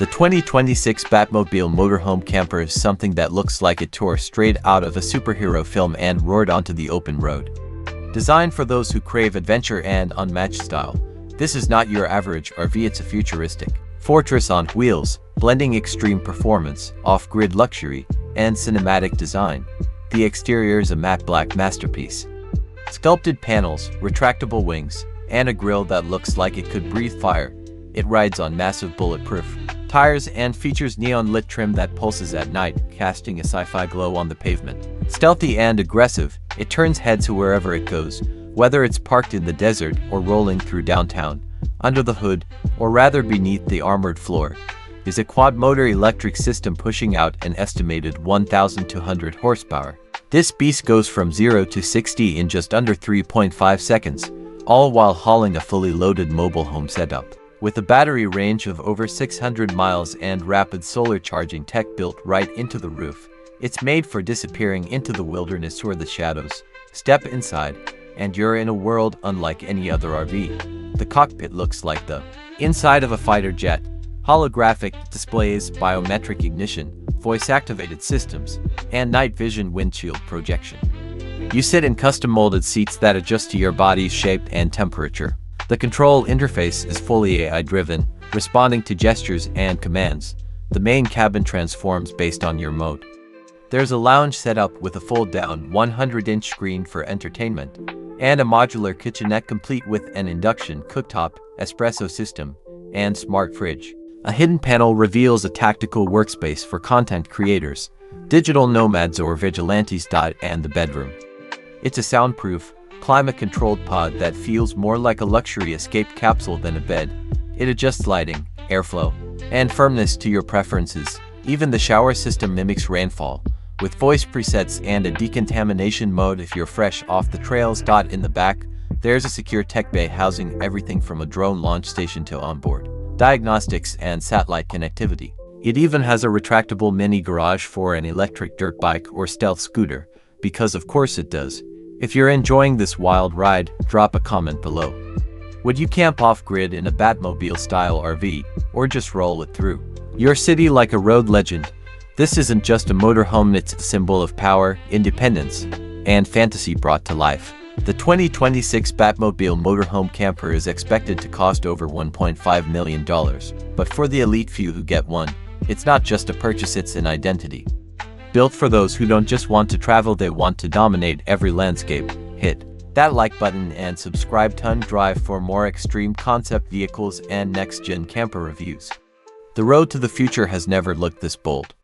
The 2026 Batmobile Motorhome Camper is something that looks like it tore straight out of a superhero film and roared onto the open road. Designed for those who crave adventure and unmatched style, this is not your average RV, it's a futuristic fortress on wheels, blending extreme performance, off-grid luxury, and cinematic design. The exterior is a matte black masterpiece. Sculpted panels, retractable wings, and a grille that looks like it could breathe fire. It rides on massive bulletproof tires and features neon-lit trim that pulses at night, casting a sci-fi glow on the pavement. Stealthy and aggressive, it turns heads wherever it goes, whether it's parked in the desert or rolling through downtown. Under the hood, or rather beneath the armored floor, is a quad-motor electric system pushing out an estimated 1,200 horsepower. This beast goes from 0 to 60 in just under 3.5 seconds, all while hauling a fully loaded mobile home setup. With a battery range of over 600 miles and rapid solar charging tech built right into the roof, it's made for disappearing into the wilderness or the shadows. Step inside, and you're in a world unlike any other RV. The cockpit looks like the inside of a fighter jet. Holographic displays, biometric ignition, voice-activated systems, and night vision windshield projection. You sit in custom-molded seats that adjust to your body's shape and temperature. The control interface is fully AI-driven, responding to gestures and commands. The main cabin transforms based on your mode. There's a lounge setup with a fold-down 100-inch screen for entertainment, and a modular kitchenette complete with an induction cooktop, espresso system, and smart fridge. A hidden panel reveals a tactical workspace for content creators, digital nomads or vigilantes. And the bedroom. It's a soundproof, climate-controlled pod that feels more like a luxury escape capsule than a bed. It adjusts lighting, airflow, and firmness to your preferences. Even the shower system mimics rainfall, with voice presets and a decontamination mode if you're fresh off the trails. In the back, there's a secure tech bay housing everything from a drone launch station to onboard diagnostics and satellite connectivity. It even has a retractable mini garage for an electric dirt bike or stealth scooter, because of course it does. If you're enjoying this wild ride, drop a comment below. Would you camp off-grid in a Batmobile-style RV, or just roll it through your city like a road legend? This isn't just a motorhome, it's a symbol of power, independence, and fantasy brought to life. The 2026 Batmobile Motorhome Camper is expected to cost over $1.5 million, but for the elite few who get one, it's not just a purchase, it's an identity. Built for those who don't just want to travel, they want to dominate every landscape. Hit that like button and subscribe to Drive for more extreme concept vehicles and next-gen camper reviews. The road to the future has never looked this bold.